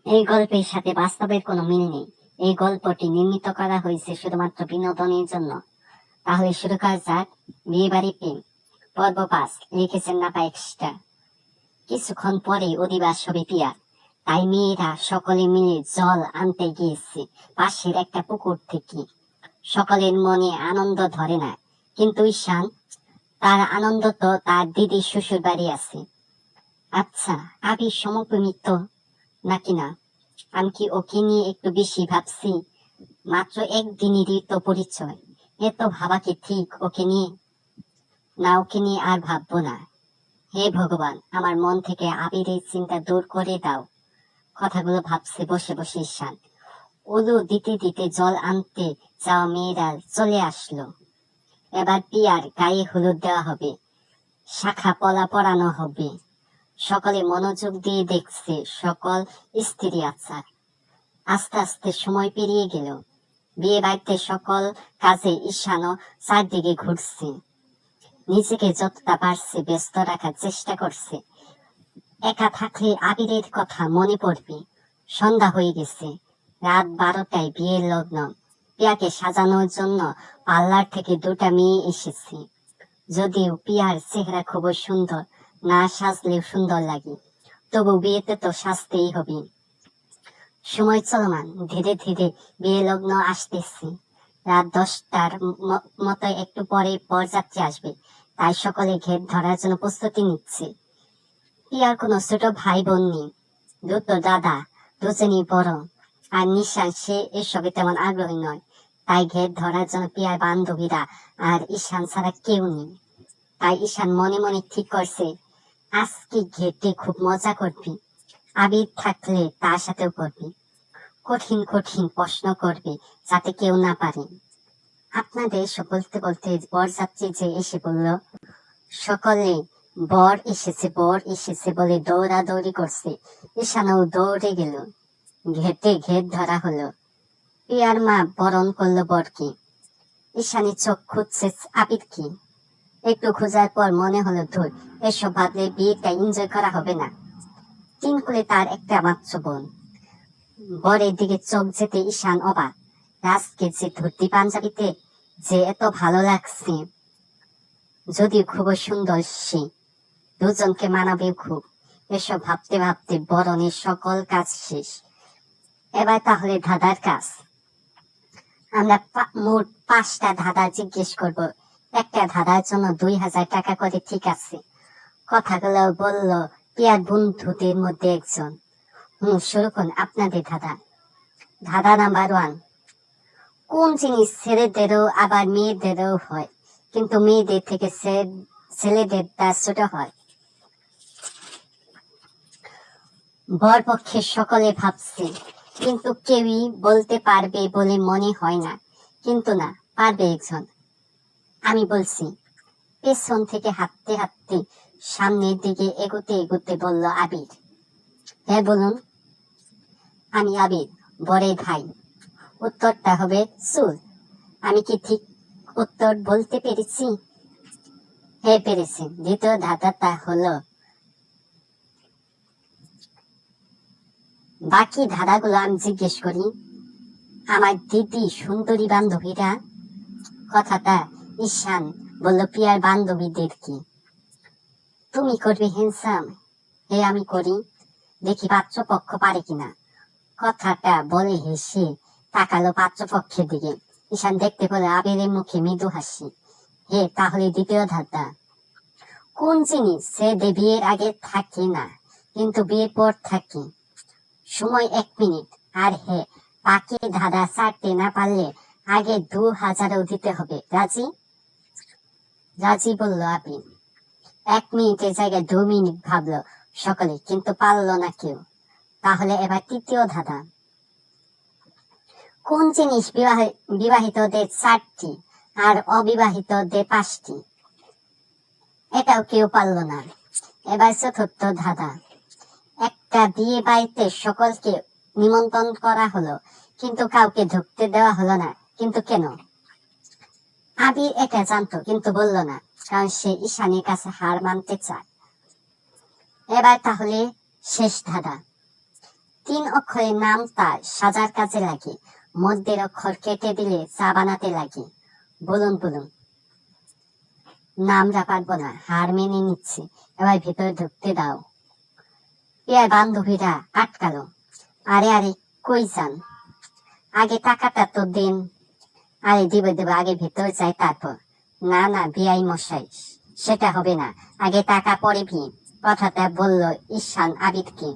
এই গল্পের সাথে বাস্তবের কোনো মিল নেই। এই গল্পটি নির্মিত করা হয়েছে শুধুমাত্র বিনোদনের জন্য। তাহলে শুরু করা যাক। বিয়ে বাড়ি প্রেম পর্ব 5, লিখেছেন নাপা এক্সট্রা। কিছুক্ষণ পরে অধিবাস হবে পিয়া। তাই মেয়েরা সকলে মিলে জল আনতে গিয়েছে পাশের একটা পুকুর থেকে। সকলের মনে আনন্দ ধরে না, কিন্তু ঈশান, তার আনন্দ তো তার দিদির শ্বশুর বাড়ি আছে। আচ্ছা, আবির সমপ্রমিত নাকি না? আমি কি ওকে নিয়ে একটু বেশি ভাবছি? মাত্র একদিনেরই তো পরিচয়, এত ভাবা কি ঠিক ওকে নিয়ে? না, ওকে নিয়ে আর ভাববো না। হে ভগবান, আমার মন থেকে আবিরের চিন্তা দূর করে দাও। কথাগুলো ভাবছে বসে বসে ঈশান। উলু দিতে দিতে জল আনতে যাওয়া মেয়েরা চলে আসলো। এবার পিয়ার গায়ে হলুদ দেওয়া হবে, শাখা পলা পরানো হবে। সকলে মনোযোগ দিয়ে দেখছে সকল স্ত্রী আচার। আস্তে আস্তে সময় পেরিয়ে গেল। বিয়ে বাড়িতে সকল কাজে ঈশানও চারদিকে ঘুরছে। নিজেকে যতটা পারছে ব্যস্ত রাখার চেষ্টা করছে। একা থাকলে আবিরের কথা মনে পড়বে। সন্ধ্যা হয়ে গেছে, রাত 12টায় বিয়ের লগ্ন। পিয়াকে সাজানোর জন্য পার্লার থেকে 2টা মেয়ে এসেছে। যদিও পিয়ার চেহারা খুব সুন্দর, না সাজলেও সুন্দর লাগে, তবু বিয়েতে তো সাজতেই হবে। সময় চলমান, ধীরে ধীরে বিয়ে লগ্ন আসতেছে। রাত 10টার মতো একটু পরে বরযাত্রী আসবে, তাই সকলে ঘের ধরার জন্য প্রস্তুতি নিচ্ছে। পিয়ার কোনো ছোট ভাই বোন নেই, দুটো দাদা, দুজনই বড়। আর নিশান, সে এসবে তেমন আগ্রহী নয়। তাই ঘের ধরার জন্য পিয়ার বান্ধবীরা আর ঈশান ছাড়া কেউ নেই। তাই ঈশান মনে মনে ঠিক করছে, আজকে ঘেটে খুব মজা করবি। আবির থাকলে তার সাথেও করবি। কঠিন কঠিন প্রশ্ন করবে, যাতে কেউ না পারে। আপনাদের বলতে বলতে বরযাত্রী যে এসে বলল। সকলে বর এসেছে বলে দৌড়াদৌড়ি করছে। ঈশানও দৌড়ে গেল। ঘেটে ঘেট ধরা হলো। পিয়ার মা বরণ করলো বরকে। ঈশানী চোখ খুঁজছে আবির কি। একটু খোঁজার পর মনে হলো, ধুর, এসব ভাবলে বিয়েটা এনজয় করা হবে না। 3 কোলে তার একটা মাত্র বোন। বরের দিকে চোখ যেতে ঈশান অবাক। রাজকে যে ধুতি পাঞ্জাবিতে যে এত ভালো লাগছে, যদিও খুব সুন্দর সে, দুজনকে মানাবে খুব। এসব ভাবতে ভাবতে বরণের সকল কাজ শেষ। এবার তাহলে ধাঁধার কাজ। আমরা মোট 5টা ধাঁধা জিজ্ঞেস করব। একটা ধাঁধার জন্য 2000 টাকা করে, ঠিক আছে? কথাগুলো বলল পিয়ার বন্ধুদের মধ্যে একজন। শুরু করুন আপনাদের ধাঁধা। ধাঁধা নাম্বার 1। কোন জিনিস ছেলেদেরও আবার মেয়েদেরও হয়, কিন্তু মেয়েদের থেকে ছেলেদের তা ছোট হয়? বরপক্ষের সকলে ভাবছে, কিন্তু কেউই বলতে পারবে বলে মনে হয় না। কিন্তু না, পারবে একজন। আমি বলছি। পেছন থেকে হাঁটতে হাঁটতে সামনের দিকে এগোতে এগোতে বলল আবির। হ্যাঁ বলুন। আমি আবির, বরের ভাই। উত্তরটা হবে চুল। আমি কি ঠিক উত্তর বলতে পেরেছি? হ্যাঁ, পেরেছি। দ্বিতীয় ধাঁধাটা হলো, বাকি ধাঁধাগুলো আমি জিজ্ঞেস করি। আমার দিদি সুন্দরী বান্ধবীরা। কথাটা ঈশান বলল পিয়ার বান্ধবীদের কি। তুমি করবে হ্যান্ডসাম? হ্যাঁ, আমি করি। দেখি পাত্রপক্ষ পারে কিনা। কথাটা বলে হেসে তাকালো পাত্রপক্ষের দিকে। ঈশান দেখতে পেল আবিরের মুখে মৃদু হাসি। হে, তাহলে দ্বিতীয় ধাঁধা। কোন জিনিস ছেলে বিয়ের আগে থাকে না, কিন্তু বিয়ের পর থাকে? সময় 1 মিনিট। আর হ্যাঁ, বাকি ধাঁধা 4টে না পারলে আগে 2000ও দিতে হবে। রাজি? রাজি, বলল আবির। 1 মিনিটের জায়গায় 2 মিনিট ভাবলো সকলে, কিন্তু পারলো না কেউ। তাহলে এবার তৃতীয় ধাঁধা। কোন জিনিস বিবাহিতদের 4টি আর অবিবাহিতদের 5টি? এটাও কেউ পারলো না। এবার চতুর্থ ধাঁধা। একটা বিয়ে বাড়িতে সকলকে নিমন্ত্রণ করা হলো, কিন্তু কাউকে ঢুকতে দেওয়া হলো না, কিন্তু কেন? আবির এটা জানতো, কিন্তু বলল না, কারণ সে ঈশানের কাছে হার মানতে চায়। এবার তাহলে শেষ ধাঁধা। 3 অক্ষরের নাম তার সাজার কাজে লাগে, মধ্যের অক্ষর কেটে দিলে চা বানাতে লাগে। বলুন বলুন। না, আমরা পারবো না, হার মেনে নিচ্ছি, এবার ভিতরে ঢুকতে দাও। ইয়ার বান্ধবীরা আটকালো। আরে আরে, কই যান? আগে টাকাটা তো দিন। আরে দিব, আগে ভেতরে যাই তারপর। না না বিআই মশাই, সেটা হবে না, আগে টাকা পরে ভি, কথাটা বলল ঈশান আবিদকে।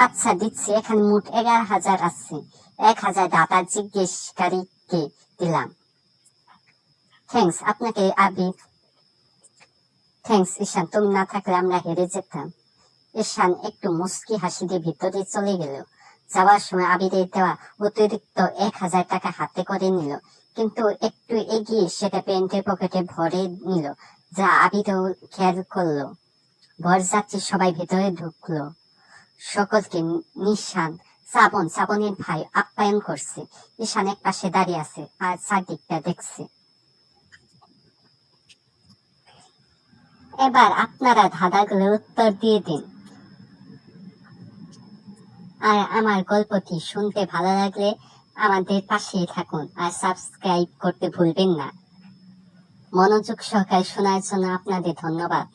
আচ্ছা দিচ্ছি, এখানে মোট 11,000 আছে, 1,000 দাতা জিজ্ঞেসকারীকে দিলাম। থ্যাঙ্কস আপনাকে আবিদ। থ্যাঙ্কস ঈশান, তুমি না থাকলে আমরা হেরে যেতাম। ঈশান একটু মুচকি হাসি দিয়ে ভিতরে চলে গেল। যাওয়ার সময় আবিদের দেওয়া অতিরিক্ত 1,000 টাকা হাতে করে নিল, কিন্তু একটু এগিয়ে সেটা প্যান্টের পকেটে ভরে নিল, যা আবিদও খেয়াল করলো। বরযাত্রী সবাই ভেতরে ঢুকলো। সকলকে নিশান শ্রাবণের ভাই আপ্যায়ন করছে। ঈশান এক পাশে দাঁড়িয়ে আছে আর চারদিকটা দেখছে। এবার আপনারা ধাঁধাগুলো উত্তর দিয়ে দিন। আর আমার গল্পটি শুনতে ভালো লাগলে আমাদের পাশেই থাকুন আর সাবস্ক্রাইব করতে ভুলবেন না। মনোযোগ সহকারে শোনার জন্য আপনাদের ধন্যবাদ।